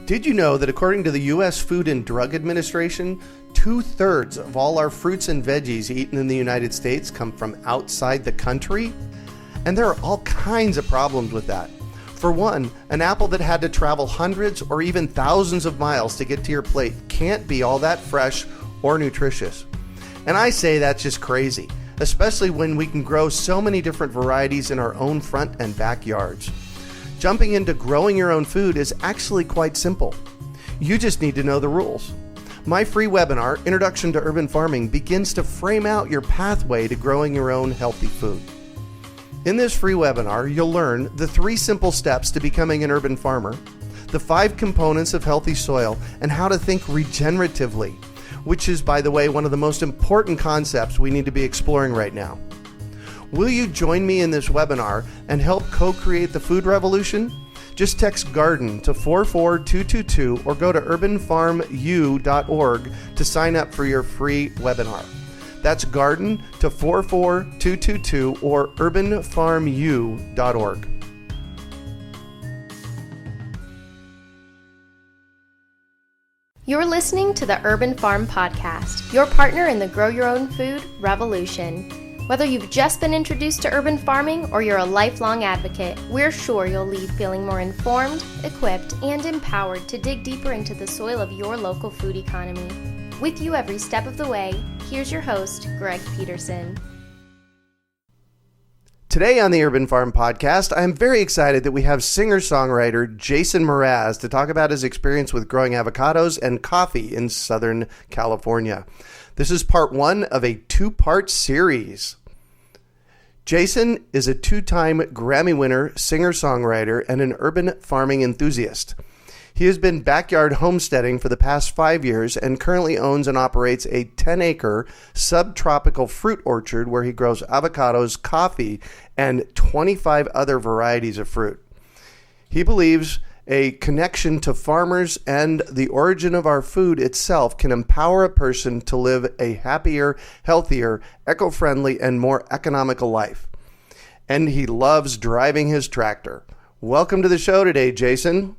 Did you know that according to the U.S. Food and Drug Administration, 2/3 of all our fruits and veggies eaten in the United States come from outside the country? And there are all kinds of problems with that. For one, an apple that had to travel hundreds or even thousands of miles to get to your plate can't be all that fresh or nutritious. And I say that's just crazy, especially when we can grow so many different varieties in our own front and backyards. Jumping into growing your own food is actually quite simple. You just need to know the rules. My free webinar, Introduction to Urban Farming, begins to frame out your pathway to growing your own healthy food. In this free webinar, you'll learn the 3 simple steps to becoming an urban farmer, the 5 components of healthy soil, and how to think regeneratively, which is, by the way, one of the most important concepts we need to be exploring right now. Will you join me in this webinar and help co-create the food revolution? Just text GARDEN to 44222 or go to urbanfarmu.org to sign up for your free webinar. That's GARDEN to 44222 or urbanfarmu.org. You're listening to the Urban Farm Podcast, your partner in the Grow Your Own Food revolution. Whether you've just been introduced to urban farming or you're a lifelong advocate, we're sure you'll leave feeling more informed, equipped, and empowered to dig deeper into the soil of your local food economy. With you every step of the way, here's your host, Greg Peterson. Today on the Urban Farm Podcast, I'm very excited that we have singer-songwriter Jason Mraz to talk about his experience with growing avocados and coffee in Southern California. This is part 1 of a 2-part series. Jason is a 2-time Grammy winner, singer-songwriter, and an urban farming enthusiast. He has been backyard homesteading for the past 5 years and currently owns and operates a 10-acre subtropical fruit orchard where he grows avocados, coffee, and 25 other varieties of fruit. He believes a connection to farmers and the origin of our food itself can empower a person to live a happier, healthier, eco-friendly, and more economical life. And he loves driving his tractor. Welcome to the show today, Jason.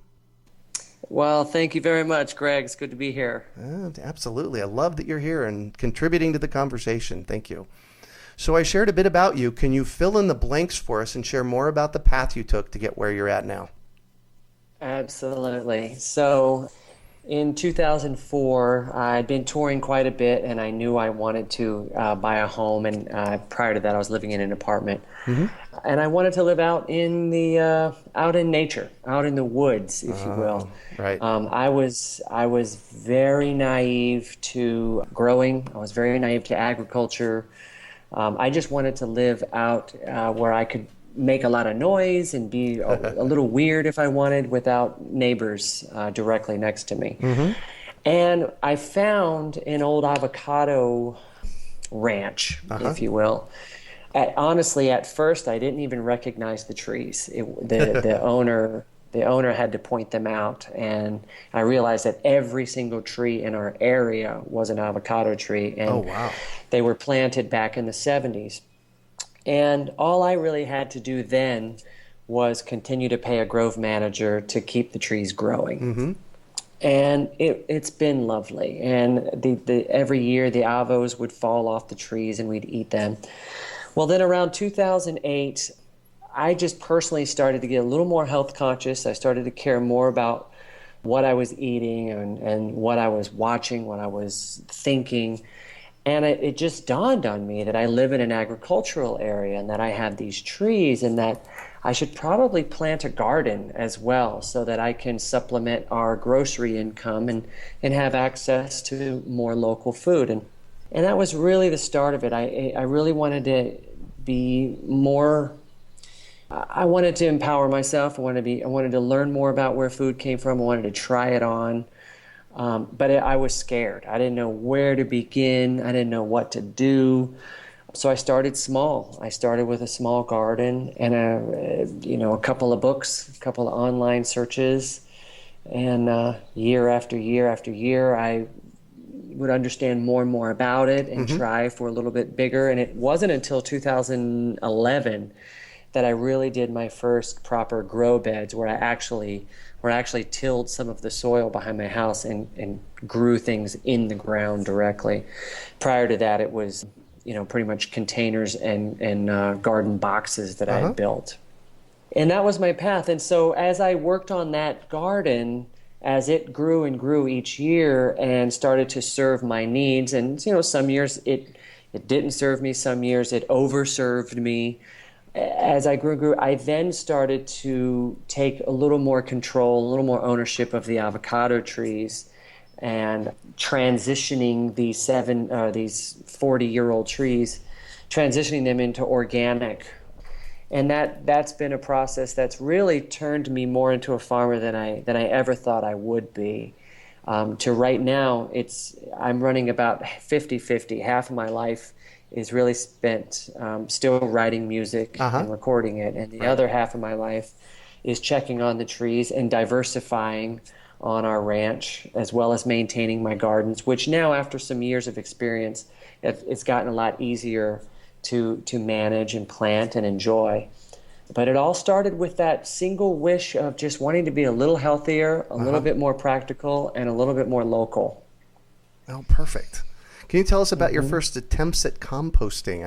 Well, thank you very much, Greg. It's good to be here. Absolutely. I love that you're here and contributing to the conversation. Thank you. So I shared a bit about you. Can you fill in the blanks for us and share more about the path you took to get where you're at now? Absolutely. So in 2004, I'd been touring quite a bit, and I knew I wanted to buy a home. And prior to that, I was living in an apartment. Mm-hmm. And I wanted to live out in out in nature, out in the woods, if you will. Right. I was very naive to growing. I was very naive to agriculture. I just wanted to live out where I could make a lot of noise and be a little weird if I wanted without neighbors directly next to me. Mm-hmm. And I found an old avocado ranch, if you will. Honestly, at first, I didn't even recognize the trees. The owner had to point them out, and I realized that every single tree in our area was an avocado tree, and they were planted back in the 70s. And all I really had to do then was continue to pay a grove manager to keep the trees growing. Mm-hmm. And it's been lovely. And every year the avos would fall off the trees and we'd eat them. Well, then around 2008, I just personally started to get a little more health conscious. I started to care more about what I was eating and what I was watching, what I was thinking. And it just dawned on me that I live in an agricultural area and that I have these trees and that I should probably plant a garden as well so that I can supplement our grocery income and have access to more local food. And that was really the start of it. I really wanted to be more, I wanted to empower myself. I wanted to learn more about where food came from. I wanted to try it on. But I was scared. I didn't know where to begin. I didn't know what to do. So I started small. I started with a small garden and a couple of books, a couple of online searches. And year after year after year, I would understand more and more about it and try for a little bit bigger. And it wasn't until 2011 that I really did my first proper grow beds where I actually tilled some of the soil behind my house and grew things in the ground directly. Prior to that, it was, pretty much containers and garden boxes that I had built. And that was my path. And so as I worked on that garden, as it grew and grew each year and started to serve my needs, and some years it didn't serve me, some years it overserved me. As I grew, I then started to take a little more control, a little more ownership of the avocado trees, and transitioning these 40-year-old trees, transitioning them into organic. And that's been a process that's really turned me more into a farmer than I ever thought I would be. To right now, I'm running about 50-50. Half of my life is really spent still writing music and recording it, and the other half of my life is checking on the trees and diversifying on our ranch, as well as maintaining my gardens, which now, after some years of experience, it's gotten a lot easier to manage and plant and enjoy. But it all started with that single wish of just wanting to be a little healthier, a little bit more practical, and a little bit more local. Oh, perfect. Can you tell us about your first attempts at composting?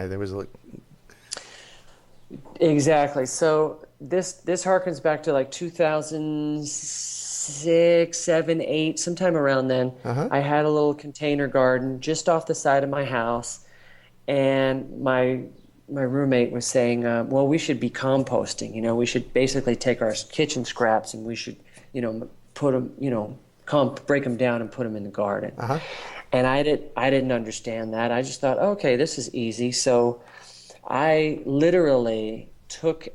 Exactly. So this harkens back to like 2006, 7, 8, sometime around then. I had a little container garden just off the side of my house, and my roommate was saying, well, we should be composting. We should basically take our kitchen scraps and we should, put them, break them down and put them in the garden. And I didn't understand that. I just thought, okay, this is easy. So I literally took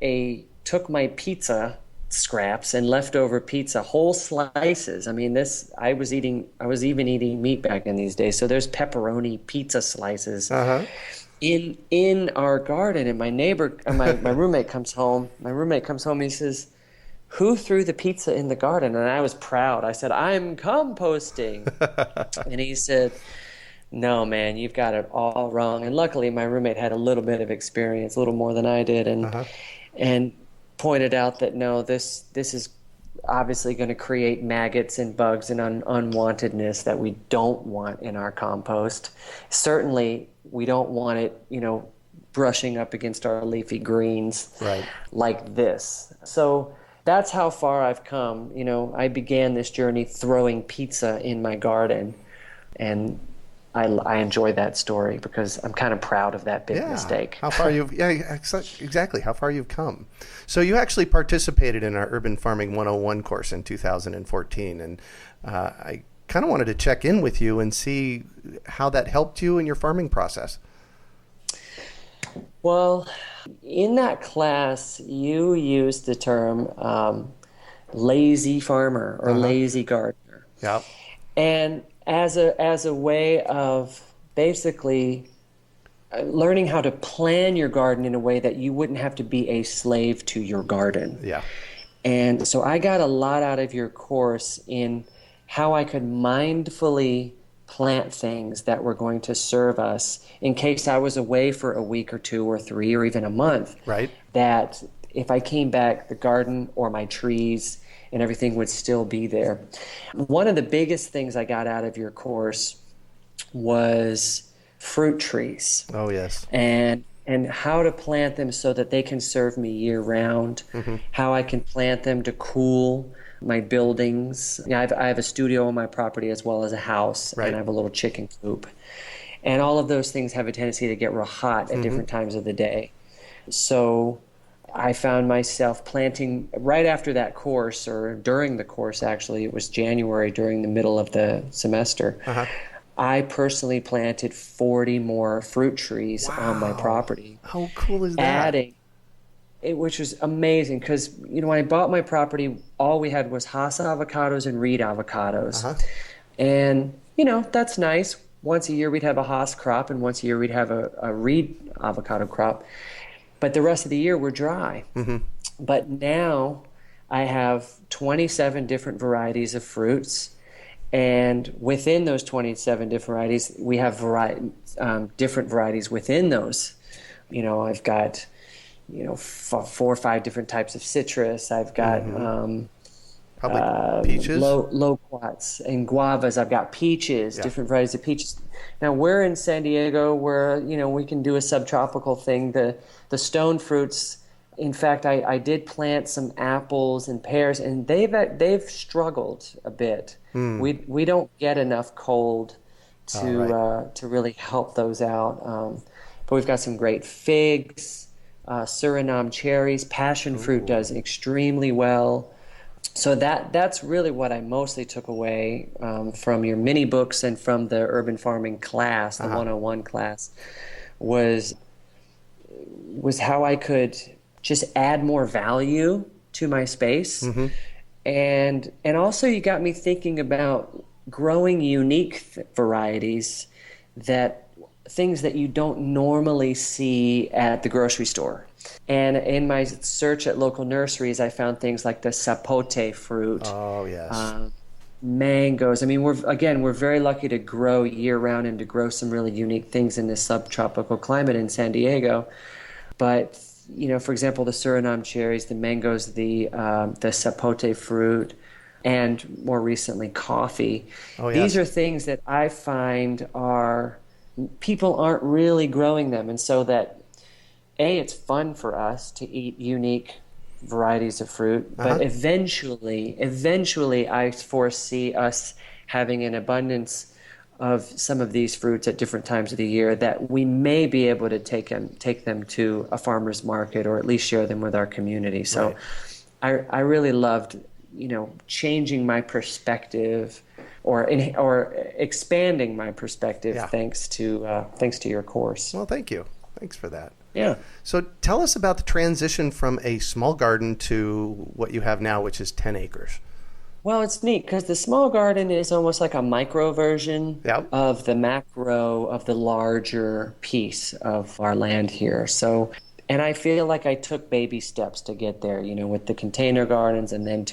my pizza scraps and leftover pizza, whole slices. I mean, I was even eating meat back in these days. So there's pepperoni pizza slices in our garden. And my neighbor, my roommate comes home. He says, "Who threw the pizza in the garden?" And I was proud. I said, "I'm composting." And he said, "No, man, you've got it all wrong." And luckily, my roommate had a little bit of experience, a little more than I did, and pointed out that no, this is obviously going to create maggots and bugs and unwantedness that we don't want in our compost. Certainly, we don't want it, brushing up against our leafy greens like this. So that's how far I've come. I began this journey throwing pizza in my garden, and I enjoy that story because I'm kind of proud of that big mistake. How far exactly how far you've come. So you actually participated in our Urban Farming 101 course in 2014, and I kind of wanted to check in with you and see how that helped you in your farming process. Well, in that class, you used the term lazy farmer or lazy gardener. Yep. And as a way of basically learning how to plan your garden in a way that you wouldn't have to be a slave to your garden. Yeah. And so I got a lot out of your course in how I could mindfully plant things that were going to serve us in case I was away for a week or 2 or 3 or even a month. Right. That if I came back, the garden or my trees and everything would still be there. One of the biggest things I got out of your course was fruit trees. Oh, yes. And how to plant them so that they can serve me year round, how I can plant them to cool my buildings. I have a studio on my property as well as a house, and I have a little chicken coop. And all of those things have a tendency to get real hot at different times of the day. So I found myself planting right after that course, or during the course actually, it was January during the middle of the semester. I personally planted 40 more fruit trees on my property. How cool is that? Which was amazing because, when I bought my property, all we had was Hass avocados and Reed avocados. And, that's nice. Once a year we'd have a Hass crop, and once a year we'd have a Reed avocado crop. But the rest of the year we're dry. But now I have 27 different varieties of fruits. And within those 27 different varieties, we have different varieties within those. I've got 4 or 5 different types of citrus. I've got Probably peaches. Loquats and guavas. I've got peaches, different varieties of peaches. Now we're in San Diego where, we can do a subtropical thing. The stone fruits, in fact, I did plant some apples and pears, and they've struggled a bit. We don't get enough cold to really help those out. But we've got some great figs, Suriname cherries, passion fruit does extremely well. So that's really what I mostly took away from your mini books and from the urban farming class, the 101 class, was how I could just add more value to my space. And also you got me thinking about growing unique varieties, things that you don't normally see at the grocery store. And in my search at local nurseries, I found things like the sapote fruit. Oh, yes. Mangoes. I mean, we're very lucky to grow year-round and to grow some really unique things in this subtropical climate in San Diego. But, for example, the Suriname cherries, the mangoes, the sapote fruit, and more recently, coffee. Oh, yes. These are things that I find people aren't really growing them. And so that, it's fun for us to eat unique varieties of fruit, but eventually I foresee us having an abundance of some of these fruits at different times of the year that we may be able to take them to a farmer's market or at least share them with our community. So I really loved, changing my perspective or expanding my perspective thanks to your course. Well, thank you. Thanks for that. Yeah. So tell us about the transition from a small garden to what you have now, which is 10 acres. Well, it's neat because the small garden is almost like a micro version of the macro of the larger piece of our land here. So, and I feel like I took baby steps to get there, with the container gardens, and then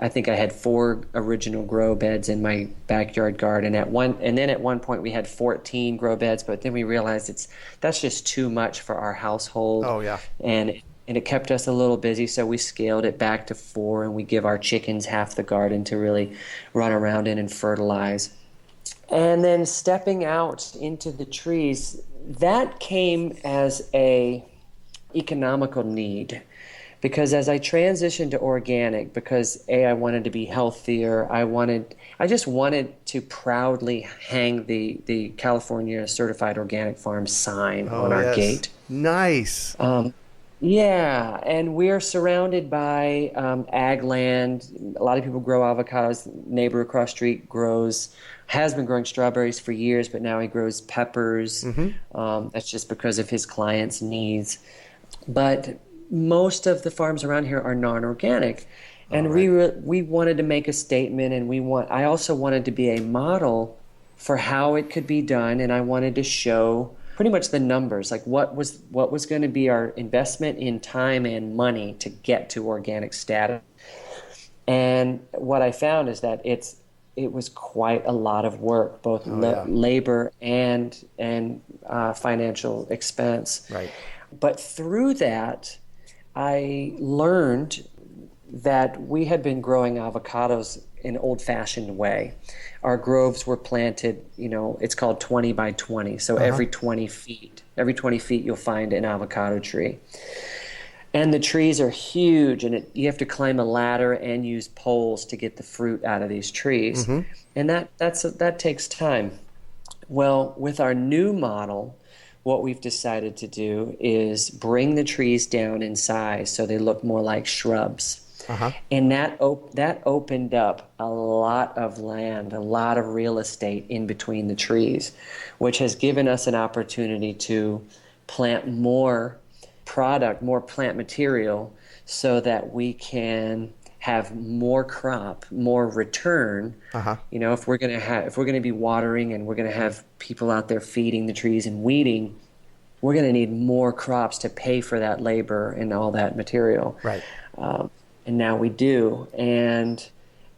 I think I had 4 original grow beds in my backyard garden at one point we had 14 grow beds, but then we realized that's just too much for our household. Oh, yeah. And it kept us a little busy, so we scaled it back to 4, and we give our chickens half the garden to really run around in and fertilize. And then stepping out into the trees, that came as a economical need, because as I transitioned to organic, because I wanted to be healthier, I just wanted to proudly hang the California Certified Organic Farm sign on our gate. Nice. Yeah, and we're surrounded by ag land. A lot of people grow avocados. Neighbor across street has been growing strawberries for years, but now he grows peppers. That's just because of his clients' needs. But most of the farms around here are non-organic, and we wanted to make a statement, and I also wanted to be a model for how it could be done, and I wanted to show pretty much the numbers, like what was going to be our investment in time and money to get to organic status. And what I found is that it was quite a lot of work, both labor and financial expense. Right. But through that, I learned that we had been growing avocados in an old-fashioned way. Our groves were planted, it's called 20 by 20. So every 20 feet you'll find an avocado tree. And the trees are huge, and you have to climb a ladder and use poles to get the fruit out of these trees. And that takes time. Well, with our new model, what we've decided to do is bring the trees down in size so they look more like shrubs. And that opened up a lot of land, a lot of real estate in between the trees, which has given us an opportunity to plant more product, more plant material, so that we can have more crop, more return. If we're going to be watering and we're going to have people out there feeding the trees and weeding, we're going to need more crops to pay for that labor and all that material. Right. And now we do. And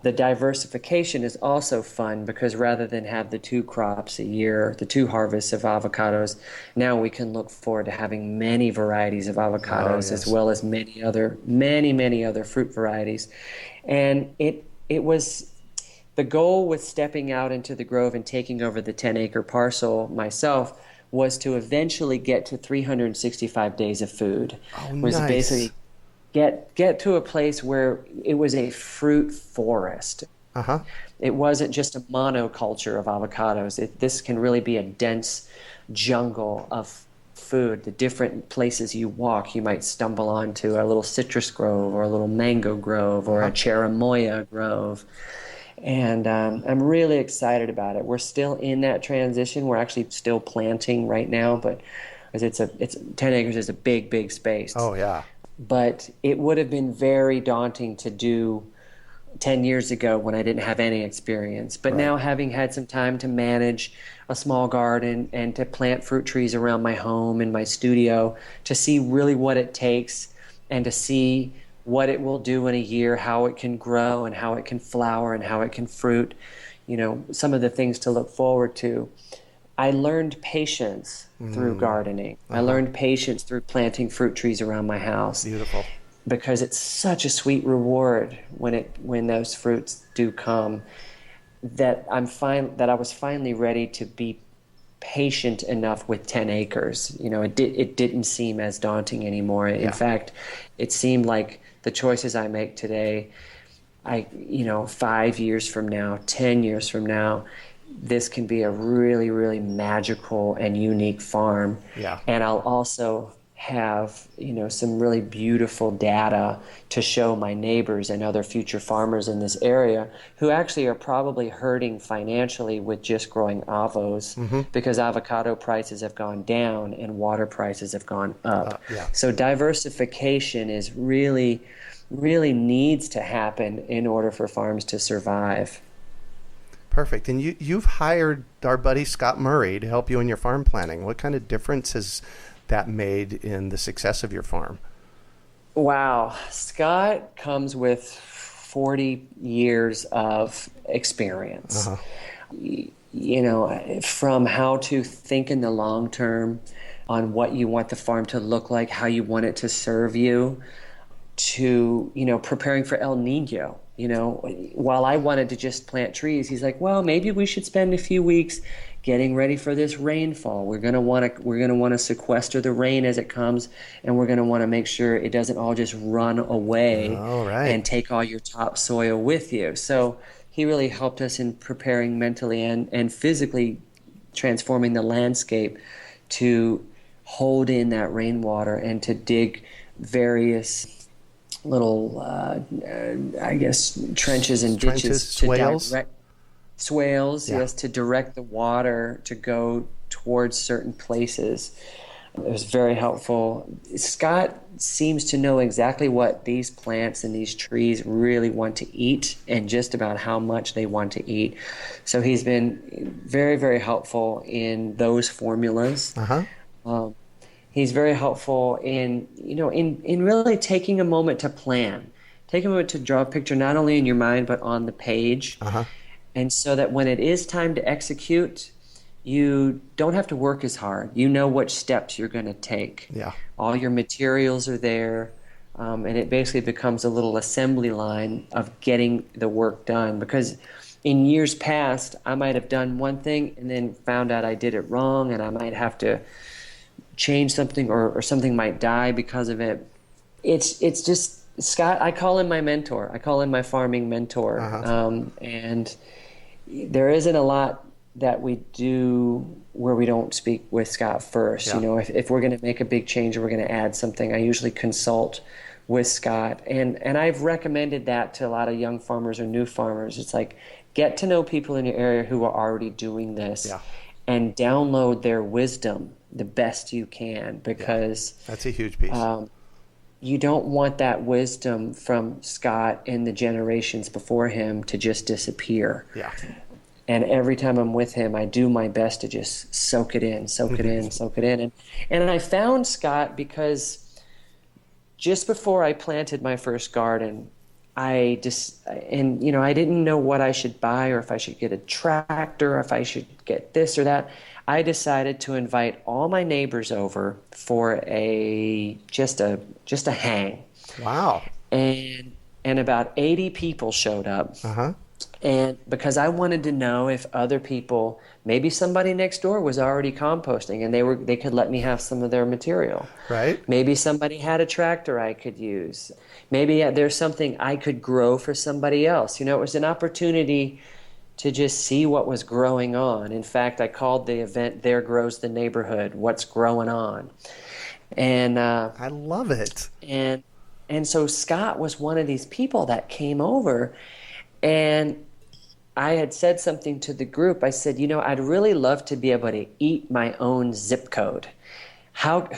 The diversification is also fun because rather than have the 2 crops a year, the 2 harvests of avocados, now we can look forward to having many varieties of avocados, as well as many other fruit varieties. And it was the goal with stepping out into the grove and taking over the 10-acre parcel myself was to eventually get to 365 days of food. Was basically get to a place where it was a fruit forest. It wasn't just a monoculture of avocados. This can really be a dense jungle of food. The different places you walk, you might stumble onto a little citrus grove or a little mango grove or a cherimoya grove. And I'm really excited about it. We're still in that transition. We're actually still planting right now, but it's 10 acres is a big space. Oh, yeah. But it would have been very daunting to do 10 years ago when I didn't have any experience. But now, having had some time to manage a small garden and to plant fruit trees around my home and my studio, to see really what it takes and to see what it will do in a year, how it can grow and how it can flower and how it can fruit, some of the things to look forward to. I learned patience through gardening. I learned patience through planting fruit trees around my house. Beautiful. Because it's such a sweet reward when those fruits do come, that I was finally ready to be patient enough with 10 acres. It didn't seem as daunting anymore. In fact, it seemed like the choices I make today, 5 years from now, 10 years from now, this can be a really, really magical and unique farm. Yeah. And I'll also have, some really beautiful data to show my neighbors and other future farmers in this area who actually are probably hurting financially with just growing avos because avocado prices have gone down and water prices have gone up. So diversification is really needs to happen in order for farms to survive. Perfect. And you've hired our buddy Scott Murray to help you in your farm planning. What kind of difference has that made in the success of your farm? Wow. Scott comes with 40 years of experience. From how to think in the long term on what you want the farm to look like, how you want it to serve you, to, preparing for El Nino. While I wanted to just plant trees, he's like, well, maybe we should spend a few weeks getting ready for this rainfall. We're gonna want to sequester the rain as it comes, and we're gonna want to make sure it doesn't all just run away and take all your topsoil with you. So he really helped us in preparing mentally and physically transforming the landscape to hold in that rainwater and to dig various little, trenches and ditches, swales, to direct the water to go towards certain places. It was very helpful. Scott seems to know exactly what these plants and these trees really want to eat and just about how much they want to eat. So he's been very, very helpful in those formulas. He's very helpful in really taking a moment to plan, take a moment to draw a picture not only in your mind but on the page, and so that when it is time to execute, you don't have to work as hard. You know which steps you're going to take. All your materials are there, and it basically becomes a little assembly line of getting the work done. Because in years past, I might have done one thing and then found out I did it wrong, and I might have to change something or something might die because of it. It's just Scott. I call him my mentor. I call him my farming mentor. And there isn't a lot that we do where we don't speak with Scott first. If we're going to make a big change or we're going to add something, I usually consult with Scott. And I've recommended that to a lot of young farmers or new farmers. It's like, get to know people in your area who are already doing this and download their wisdom the best you can, because that's a huge piece. You don't want that wisdom from Scott and the generations before him to just disappear. And every time I'm with him, I do my best to just soak it in. And I found Scott because just before I planted my first garden, I just, and I didn't know what I should buy, or if I should get a tractor, or if I should get this or that. I decided to invite all my neighbors over for just a hang. Wow. And about 80 people showed up. Uh-huh. And because I wanted to know if other people, maybe somebody next door was already composting and they could let me have some of their material. Right. Maybe somebody had a tractor I could use. Maybe there's something I could grow for somebody else. It was an opportunity to just see what was growing on. In fact, I called the event "There Grows the Neighborhood," what's growing on. And I love it. And so Scott was one of these people that came over, and I had said something to the group. I said, I'd really love to be able to eat my own zip code.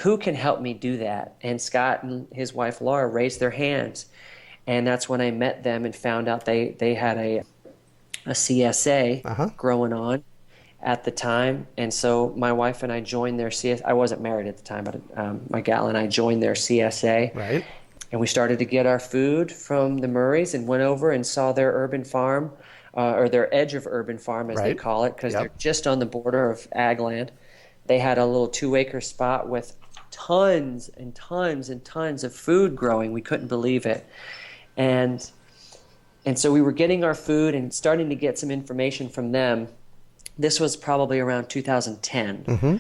Who can help me do that? And Scott and his wife Laura raised their hands, and that's when I met them and found out they had a CSA growing on at the time. And so my wife and I joined their CSA. I wasn't married at the time, but my gal and I joined their CSA. Right. And we started to get our food from the Murrays and went over and saw their urban farm, or their edge of urban farm, as they call it, because they're just on the border of ag land. They had a little 2-acre spot with tons and tons and tons of food growing. We couldn't believe it. And so we were getting our food and starting to get some information from them. This was probably around 2010. Mm-hmm.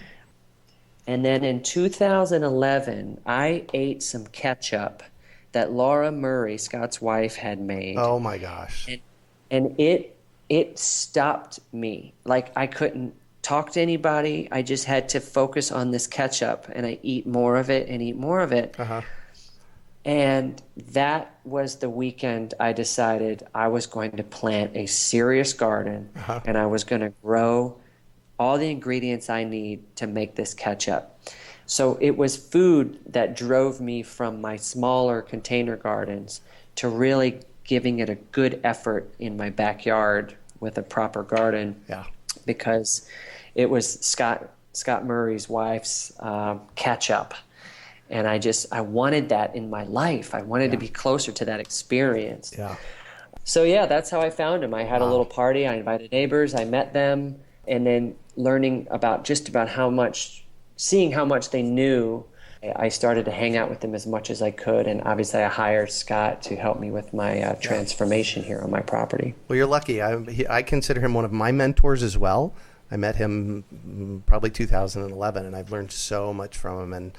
And then in 2011, I ate some ketchup that Laura Murray, Scott's wife, had made. Oh my gosh. And it stopped me. Like, I couldn't talk to anybody. I just had to focus on this ketchup, and I eat more of it and eat more of it. Uh-huh. And that was the weekend I decided I was going to plant a serious garden, and I was going to grow all the ingredients I need to make this ketchup. So it was food that drove me from my smaller container gardens to really giving it a good effort in my backyard with a proper garden. Yeah. Because it was Scott Murray's wife's ketchup. And I wanted that in my life. I wanted to be closer to that experience. Yeah. So that's how I found him. I had a little party. I invited neighbors. I met them. And then learning seeing how much they knew, I started to hang out with them as much as I could. And obviously I hired Scott to help me with my transformation here on my property. Well, you're lucky. I consider him one of my mentors as well. I met him probably 2011, and I've learned so much from him.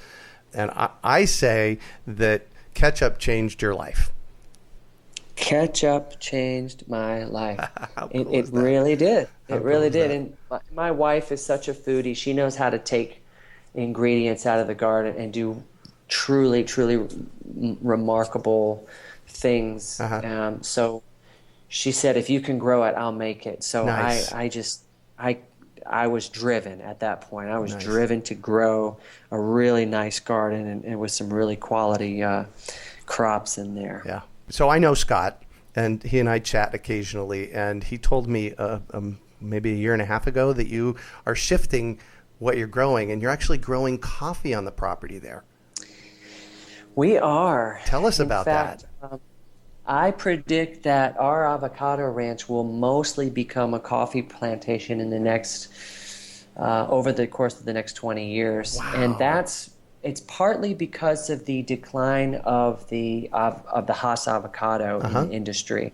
And I say that ketchup changed your life. Ketchup changed my life. How cool it is that? really did. How It really cool is did. And my wife is such a foodie. She knows how to take ingredients out of the garden and do truly, truly remarkable things. So she said, if you can grow it, I'll make it. So nice. I was driven at that point. I was driven to grow a really nice garden and with some really quality crops in there. Yeah. So I know Scott, and he and I chat occasionally, and he told me maybe a year and a half ago that you are shifting what you're growing, and you're actually growing coffee on the property there. We are. Tell us about that. I predict that our avocado ranch will mostly become a coffee plantation in the next, over the course of the next 20 years. Wow. And it's partly because of the decline of the Hass avocado in the industry.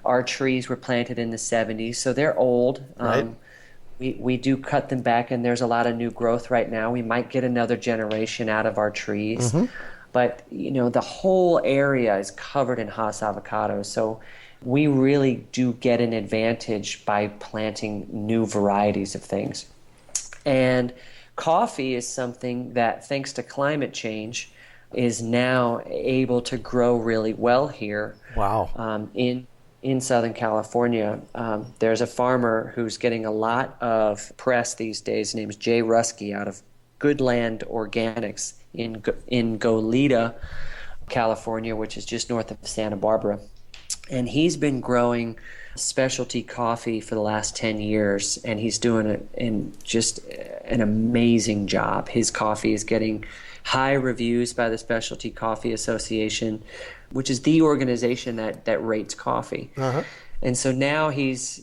Our trees were planted in the 70s, so they're old. Right. We do cut them back, and there's a lot of new growth right now. We might get another generation out of our trees. Mm-hmm. But, the whole area is covered in Hass avocado, so we really do get an advantage by planting new varieties of things. And coffee is something that, thanks to climate change, is now able to grow really well here. Wow. In Southern California. There's a farmer who's getting a lot of press these days. His name's Jay Rusky out of Goodland Organics in Goleta, California, which is just north of Santa Barbara. And he's been growing specialty coffee for the last 10 years, and he's doing it in just an amazing job. His coffee is getting high reviews by the Specialty Coffee Association, which is the organization that rates coffee. Uh-huh. And so now he's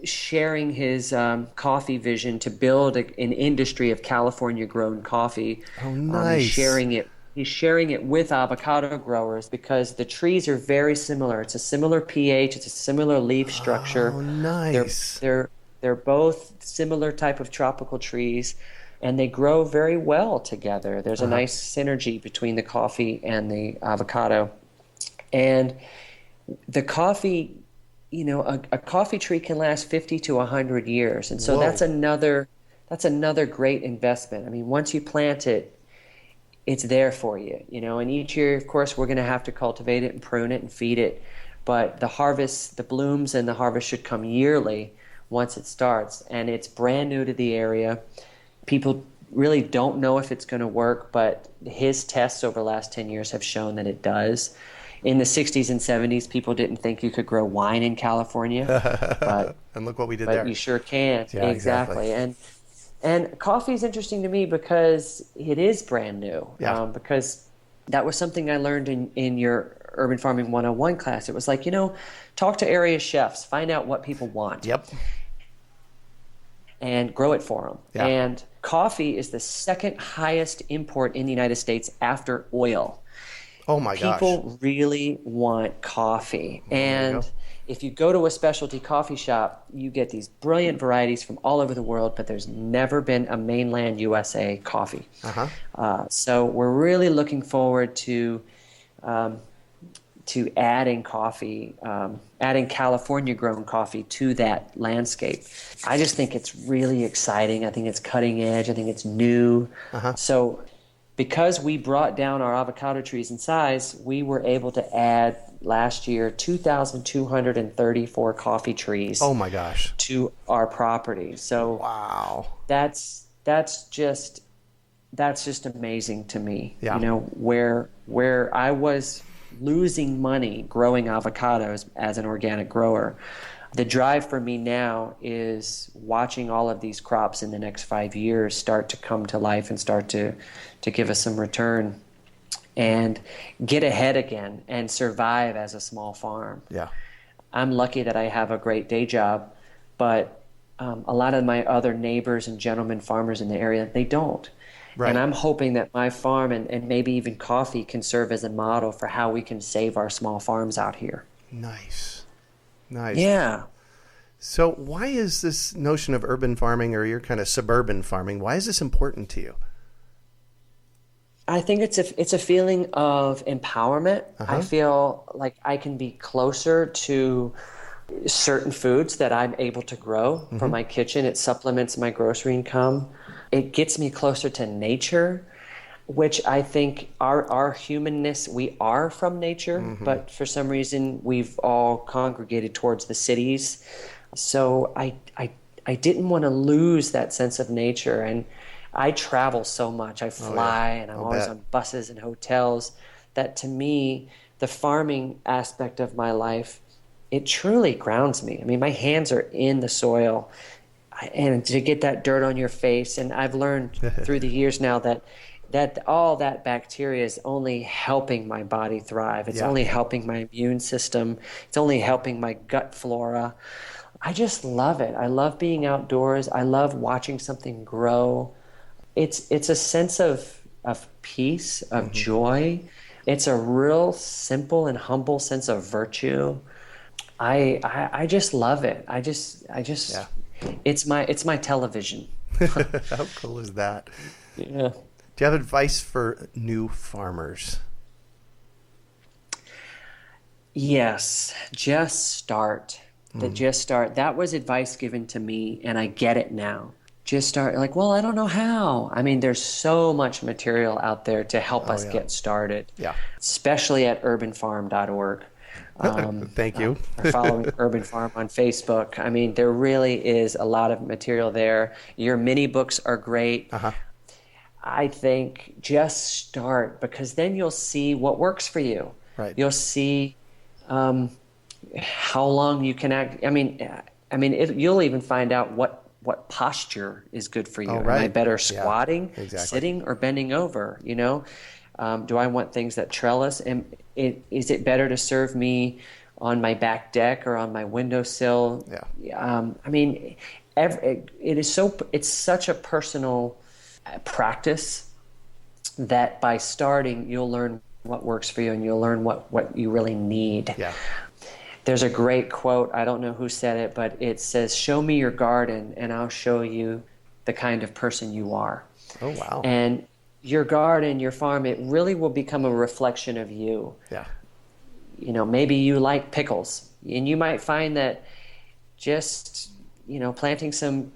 sharing his coffee vision to build an industry of California-grown coffee. Oh, nice. He's sharing it with avocado growers because the trees are very similar. It's a similar pH. It's a similar leaf structure. Oh, nice. They're both similar type of tropical trees, and they grow very well together. There's a nice synergy between the coffee and the avocado. And the coffee, a coffee tree can last 50 to 100 years. And so that's another great investment. I mean, once you plant it, it's there for you, and each year, of course, we're going to have to cultivate it and prune it and feed it. But the blooms and the harvest should come yearly once it starts. And it's brand new to the area. People really don't know if it's going to work, but his tests over the last 10 years have shown that it does. In the 60s and 70s, people didn't think you could grow wine in California. But, and look what we did there. But you sure can. Yeah, exactly. And coffee is interesting to me because it is brand new. Yeah. Because that was something I learned in your Urban Farming 101 class. It was like, talk to area chefs, find out what people want. Yep. And grow it for them. Yeah. And coffee is the second highest import in the United States after oil. Oh my gosh. People really want coffee. And if you go to a specialty coffee shop, you get these brilliant varieties from all over the world, but there's never been a mainland USA coffee. So we're really looking forward to adding coffee, adding California-grown coffee to that landscape. I just think it's really exciting. I think it's cutting edge. I think it's new. So because we brought down our avocado trees in size, we were able to add last year 2,234 coffee trees. Oh my gosh. To our property. So wow. That's just amazing to me. Yeah. Where I was losing money growing avocados as an organic grower, the drive for me now is watching all of these crops in the next 5 years start to come to life and start to give us some return and get ahead again and survive as a small farm. Yeah. I'm lucky that I have a great day job, but a lot of my other neighbors and gentlemen farmers in the area, they don't. Right. And I'm hoping that my farm and maybe even coffee can serve as a model for how we can save our small farms out here. Nice. Yeah. So why is this notion of urban farming, or your kind of suburban farming, why is this important to you? I think it's a feeling of empowerment. I feel like I can be closer to certain foods that I'm able to grow from my kitchen. It supplements my grocery income. It gets me closer to nature, which I think our humanness, we are from nature, but for some reason we've all congregated towards the cities. So I didn't want to lose that sense of nature. And I travel so much. I fly and I'm always on buses and hotels, that to me, the farming aspect of my life, it truly grounds me. I mean, my hands are in the soil, and to get that dirt on your face. And I've learned through the years now that all that bacteria is only helping my body thrive. It's only helping my immune system. It's only helping my gut flora. I just love it. I love being outdoors. I love watching something grow. It's a sense of peace, of joy. It's a real simple and humble sense of virtue. I just love it. I just it's my television. How cool is that? Yeah. Do you have advice for new farmers? Yes, just start. Just start. That was advice given to me, and I get it now. Just start. Like, well, I don't know how. I mean, there's so much material out there to help us get started. Yeah. Especially at urbanfarm.org. Thank you. Or following Urban Farm on Facebook. I mean, there really is a lot of material there. Your mini books are great. I think just start, because then you'll see what works for you. Right. You'll see how long you can act. You'll even find out what posture is good for you. Oh, Am right. I better Yeah, squatting, exactly. sitting, or bending over? Do I want things that trellis? And is it better to serve me on my back deck or on my windowsill? Yeah. It's such a personal practice that by starting, you'll learn what works for you and you'll learn what you really need. Yeah. There's a great quote, I don't know who said it, but it says, "Show me your garden and I'll show you the kind of person you are." Oh, wow. And your garden, your farm, it really will become a reflection of you. Yeah. Maybe you like pickles, and you might find that just, planting some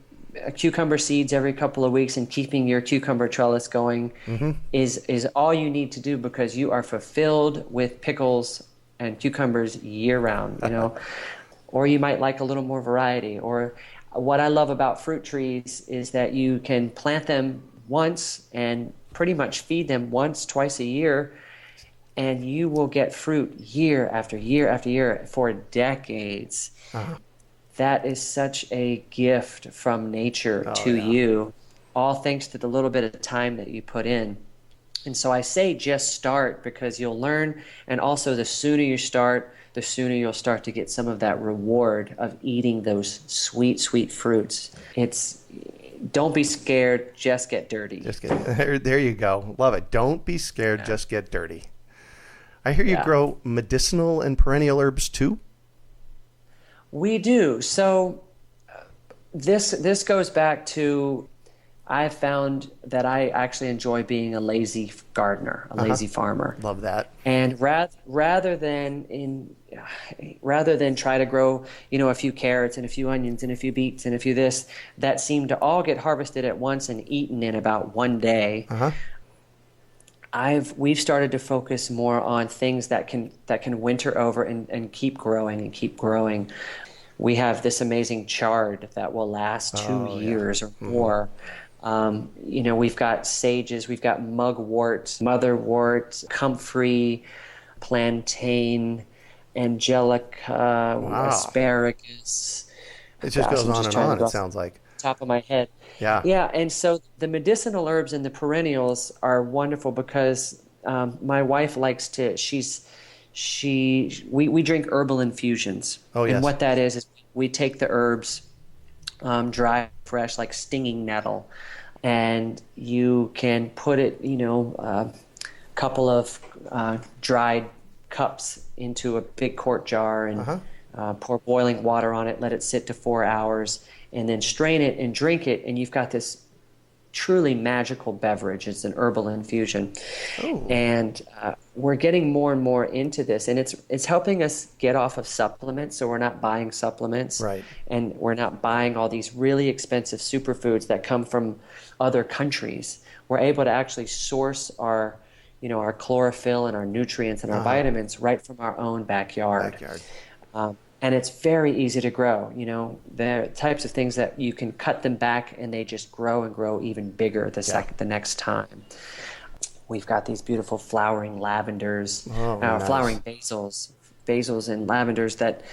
cucumber seeds every couple of weeks and keeping your cucumber trellis going is all you need to do, because you are fulfilled with pickles and cucumbers year round, Or you might like a little more variety. Or what I love about fruit trees is that you can plant them once and pretty much feed them once, twice a year, and you will get fruit year after year after year for decades. Uh-huh. That is such a gift from nature to you, all thanks to the little bit of time that you put in. And so I say just start, because you'll learn, and also the sooner you start, the sooner you'll start to get some of that reward of eating those sweet, sweet fruits. Don't be scared, just get dirty. There you go. Love it. Don't be scared, just get dirty. I hear you grow medicinal and perennial herbs too? We do. So this goes back to, I found that I actually enjoy being a lazy gardener, a lazy farmer. Love that. And rather than try to grow, a few carrots and a few onions and a few beets and a few this, that seem to all get harvested at once and eaten in about one day. We've started to focus more on things that can winter over and keep growing and keep growing. We have this amazing chard that will last 2 years or more. We've got sages, we've got mugwort, motherwort, comfrey, plantain, angelica, asparagus. It just goes on and on, it sounds like. Top of my head. Yeah, and so the medicinal herbs and the perennials are wonderful, because my wife likes to, we drink herbal infusions. Oh, yes. And what that is we take the herbs, dry, fresh, like stinging nettle, and you can put it, a couple of dried cups into a big quart jar and pour boiling water on it, let it sit to 4 hours, and then strain it and drink it, and you've got this truly magical beverage. It's an herbal infusion. Oh. And we're getting more and more into this, and it's helping us get off of supplements, so we're not buying supplements. Right. And we're not buying all these really expensive superfoods that come from other countries. We're able to actually source our chlorophyll and our nutrients and our vitamins right from our own backyard. And it's very easy to grow. They're types of things that you can cut them back and they just grow and grow even bigger the next time. We've got these beautiful flowering lavenders, nice. Flowering basils and lavenders that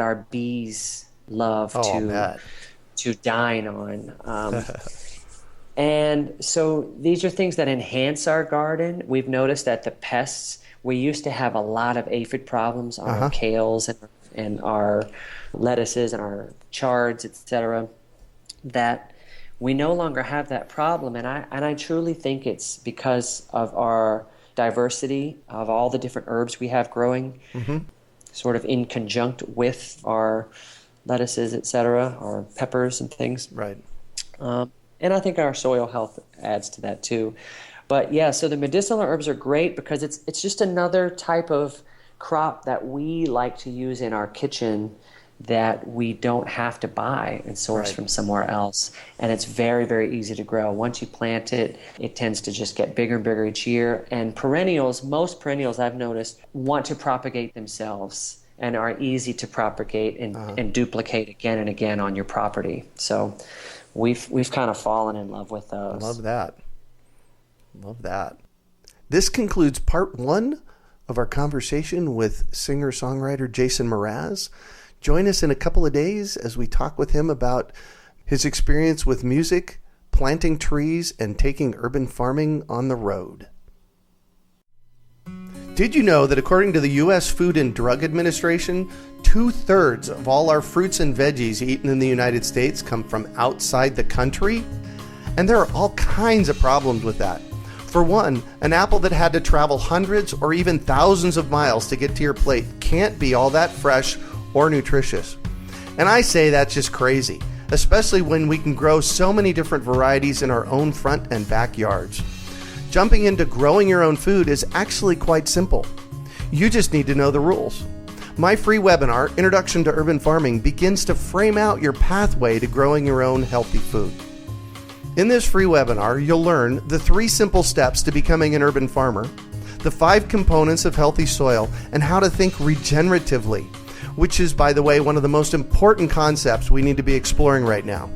our bees love to dine on. And so these are things that enhance our garden. We've noticed that the pests, we used to have a lot of aphid problems on our kales and our lettuces and our chards, etc., that we no longer have that problem. And I truly think it's because of our diversity of all the different herbs we have growing, sort of in conjunct with our lettuces, etc., our peppers and things. Right. And I think our soil health adds to that too. But yeah, so the medicinal herbs are great because it's just another type of crop that we like to use in our kitchen that we don't have to buy and source from somewhere else. And it's very, very easy to grow. Once you plant it, it tends to just get bigger and bigger each year. And most perennials I've noticed want to propagate themselves and are easy to propagate and duplicate again and again on your property. So we've kind of fallen in love with those. Love that. This concludes part 1 of our conversation with singer-songwriter Jason Mraz. Join us in a couple of days as we talk with him about his experience with music, planting trees, and taking urban farming on the road. Did you know that according to the U.S. Food and Drug Administration, 2/3 of all our fruits and veggies eaten in the United States come from outside the country? And there are all kinds of problems with that. For one, an apple that had to travel hundreds or even thousands of miles to get to your plate can't be all that fresh or nutritious. And I say that's just crazy, especially when we can grow so many different varieties in our own front and backyards. Jumping into growing your own food is actually quite simple. You just need to know the rules. My free webinar, Introduction to Urban Farming, begins to frame out your pathway to growing your own healthy food. In this free webinar, you'll learn the 3 simple steps to becoming an urban farmer, the 5 components of healthy soil, and how to think regeneratively, which is, by the way, one of the most important concepts we need to be exploring right now.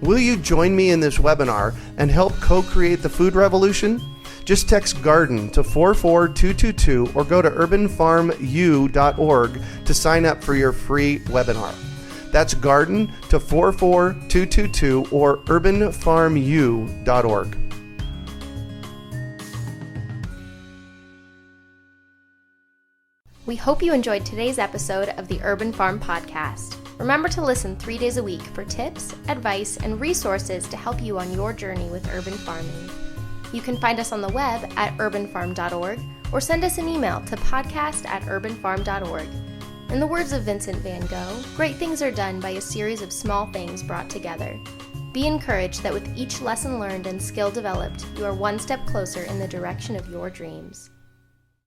Will you join me in this webinar and help co-create the food revolution? Just text GARDEN to 44222 or go to urbanfarmu.org to sign up for your free webinar. That's GARDEN to 44222 or urbanfarmu.org. We hope you enjoyed today's episode of the Urban Farm Podcast. Remember to listen 3 days a week for tips, advice, and resources to help you on your journey with urban farming. You can find us on the web at urbanfarm.org or send us an email to podcast@urbanfarm.org. In the words of Vincent van Gogh, great things are done by a series of small things brought together. Be encouraged that with each lesson learned and skill developed, you are one step closer in the direction of your dreams.